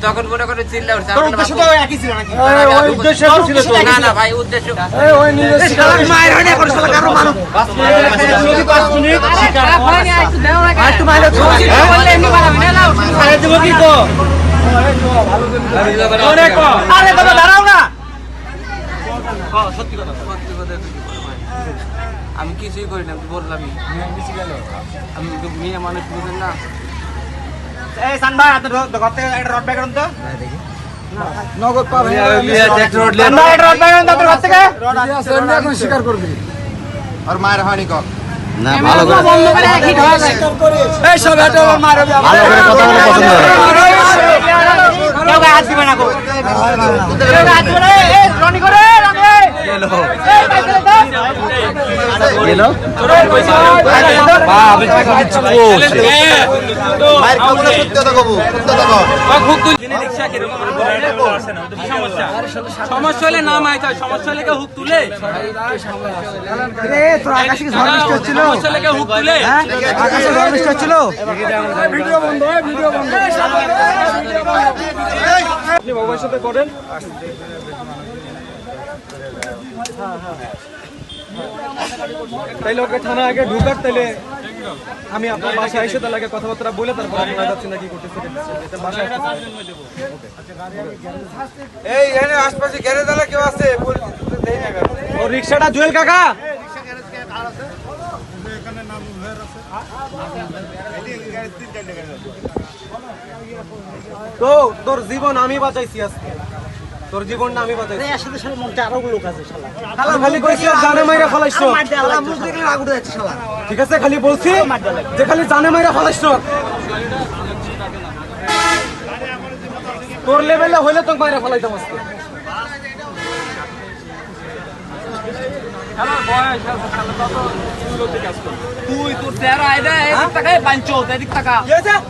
তখন মনে করে চিল্লা উঠছে না ভাই উদ্দেশ্য দাঁড়াও না সত্যি কথা আমি কিছুই করি না বললাম আমি মেয়ে মানুষ বুঝেন না। এই সান ভাই আপনার ঘর থেকে একটা রড ব্যাগ আনুন তো নগদ পাবেন রড ব্যাগ আনুন আপনার ঘর থেকে রড আছে এখন স্বীকার করবি আর মায়ের হয়নি কক না ভালো করে বন্ধ করে একই ঢোয়া যায় এই সব এটা ওর মারবে ভালো করে কথা বলে পছন্দ করে কেউ গায়ে হাত দিবে না গো কেউ হাত দিবে না এই রনি করে রনি গেল এই বাইরে দাও গেল বা আমি টাকা দিচ্ছি মায়ের কবুল সত্যতা কবু সত্যতা কব খুব তুই রিকশা কি রকম আসে না সমস্যা সমস্যা হলে নাম আইতা সমস্যা হলে কে হুক তুলে রে তোর আকাশে কি ঝড় বৃষ্টি হচ্ছিল সমস্যা হলে কে হুক তুলে আকাশে ঝড় বৃষ্টি হচ্ছিল ভিডিও বন্ধ হয় ভিডিও বন্ধ আপনি বাবার সাথে করেন তাইলে ওকে থানা আগে ঢুকার তাইলে আমি আপনার বাসায় এসে তার আগে কথাবার্তা বলে তারপর আপনার যাচ্ছি না কি করতেছে এই এখানে আশপাশে গ্যারেজ আলা কেউ আছে ও রিকশাটা জুয়েল কাকা এখানে নাম উভয়ের আছে তো তোর জীবন আমি বাঁচাইছি আজকে তোর জীবনটা আমি বাঁচাইছি এর সাথে সাথে মনটা আরো লোক আছে শালা খালা খালি কইছিস জানে মাইরা ফলাইছো শালা মুখ দেখলে রাগ উঠে যাচ্ছে শালা ঠিক আছে খালি বলছি যে খালি জানে মাইরা ফলাইছো তোর লেভেলে হইলে তো মাইরা ফলাইতাম আজকে আমার বয়স আছে শালা তত সুলতে কাজ কর তুই তোর চেহারা আইদা এদিক টাকায় বাঞ্চো এদিক টাকা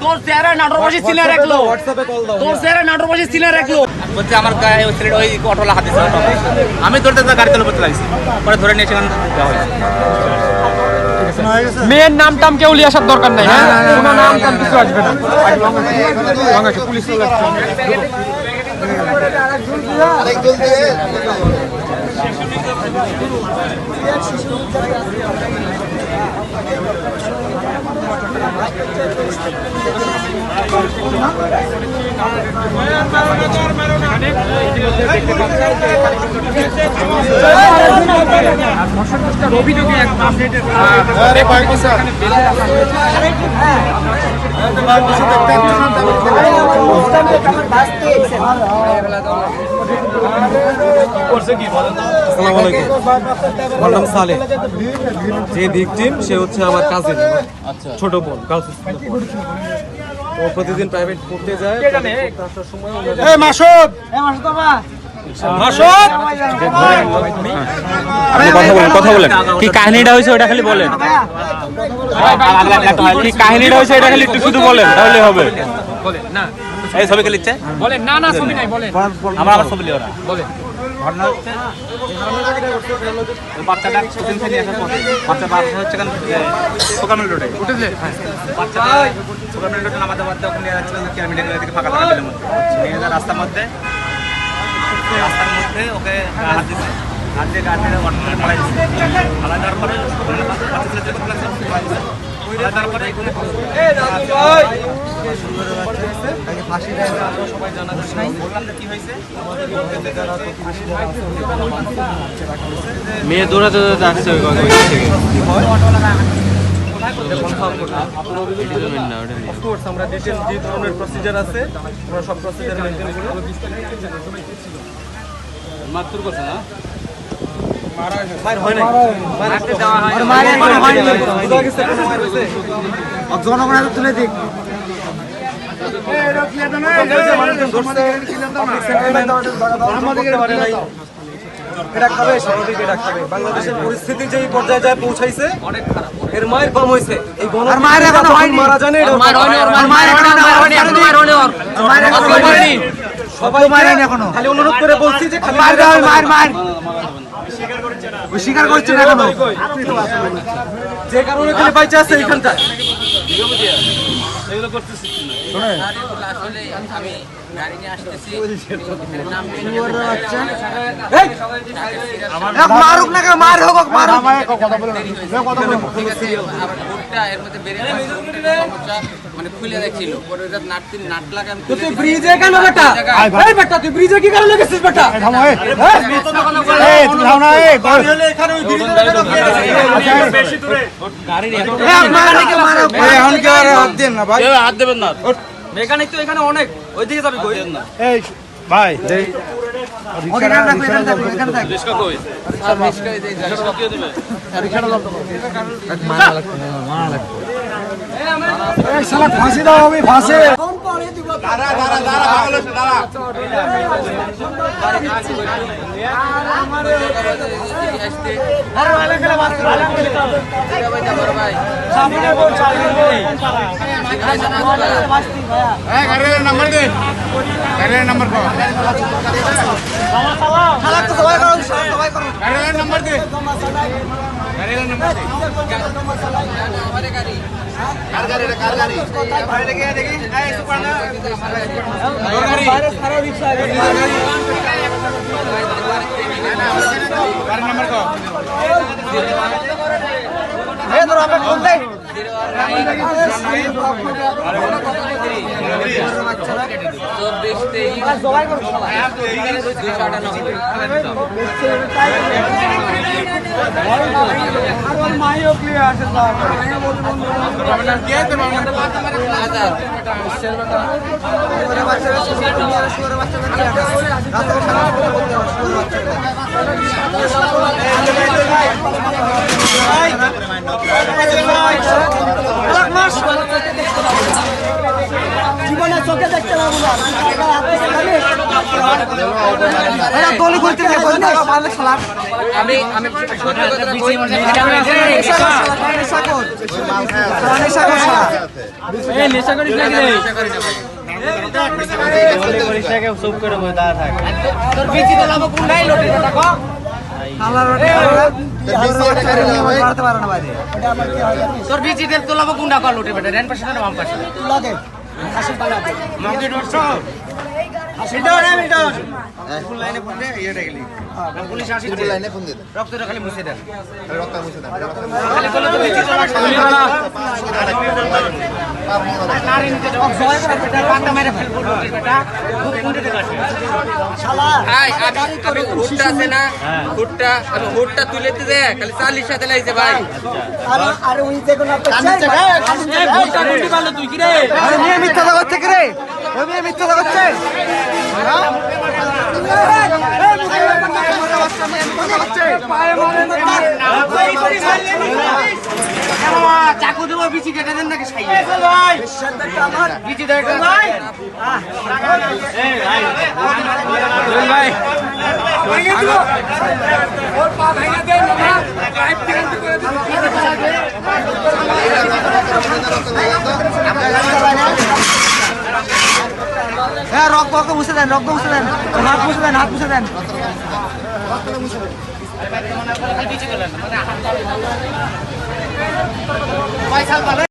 তোর চেহারা নাটোর বসে সিনে রাখলো WhatsApp-এ কল দাও তোর চেহারা নাটোর বসে সিনে রাখলো বলতে আমার গায়ে ওই ছেলেটা ওই অটোলা হাতে ছিল আমি ধরতে গাড়ি চালাতে বলতে লাগছি পরে ধরে নিয়ে সেখানে যাওয়া হয়েছে মেয়ের নাম টাম কেউ লিয়ে আসার দরকার নাই হ্যাঁ কোনো নাম টাম কিছু আসবে না বাংলাদেশ পুলিশ চলে আসছে আরেক দল দিয়ে অভিযোগে যে ভিকটিম সে হচ্ছে আমার কাজিন ছোট বোন ও প্রতিদিন প্রাইভেট পড়তে যায় কথা বলেন কি কাহিনীটা হয়েছে ওটা খালি বলেন কি কাহিনীটা হয়েছে এটা খালি একটু শুধু বলেন তাহলে হবে না এই ছবি কে লিখছে বলেন না না ছবি নাই বলেন আমার ছবি লিও না বলেন ঘটনা হচ্ছে বাচ্চাটা কোচিং থেকে আসার পথে বাচ্চা হচ্ছে কেন সোকামেল রোডে উঠেছে বাচ্চাটা সোকামেল রোডে নামাতে বাদে ওখানে নিয়ে যাচ্ছিলেন কিলোমিটার থেকে ফাঁকা থাকার মধ্যে নিয়ে যাওয়ার রাস্তার মধ্যে ওকে হাত দিচ্ছে হাত দিয়ে গাড়ি অটোতে পালাই দিচ্ছে পালাই দেওয়ার পরে তারপরে মেয়ে দৌড়াতে দৌড়াতে আসছে আমরা ডিটেল যে ধরনের প্রসিজার আছে আমরা সব প্রসিজার মেনটেন করি মাত্র কথা না মার হয় না মারতে দেওয়া হয় আর মার হয়নি বুঝা গেছে কোনো মার হইছে জনগণ তুলে দিক এই রকিয়া দাও না এই মানুষ ধরছে আমাদের কিলাম দাও না আমাদের পারে নাই এটা খাবে, স্বাভাবিক এটা খাবে। বাংলাদেশের পরিস্থিতি যে পর্যায়ে যায় পৌঁছাইছে, এর মায়ের কম হয়েছে। এই মারা জানে সবাই খালি অনুরোধ করে বলছি যে স্বীকার করছে না কেন? যে কারণে তিনি বাইচে আছে এইখানটা। মারুক না কেন, মার হোক মারুক। তুই ব্রিজে কেন বেটা? এই বেটা তুই ব্রিজে কি কারণে গেছিস বেটা? হাত দেবেন না, মেকানিক তো এখানে অনেক, ওইদিকে যাবি কই? ভাই ফাঁসি দাও, আমি ফাঁসে নাম্বার দে, নাম্বার নাম্বার দে, জীবনে চোখে দেখতে পাবো না। তোর বিচিদের তোলাবো কোনটা কল উঠে বেটা, রেন পাশে না বাম পাশে? রক্তটা খালি মুছে দেন, হুটটা তুলে দে খালি 40 সাথে লাগছে ভাই। তুই কি রে মিথ্যা করছে কি রে? মিথ্যা করছে চাকু দেবো, বিচি কেটে দেন নাকি? বিচি দেখ ভাই, হ্যাঁ রক্ত মুছে দেন, রক্ত মুছে দেন, হাত মুছে দেন, হাত মুছে দেন।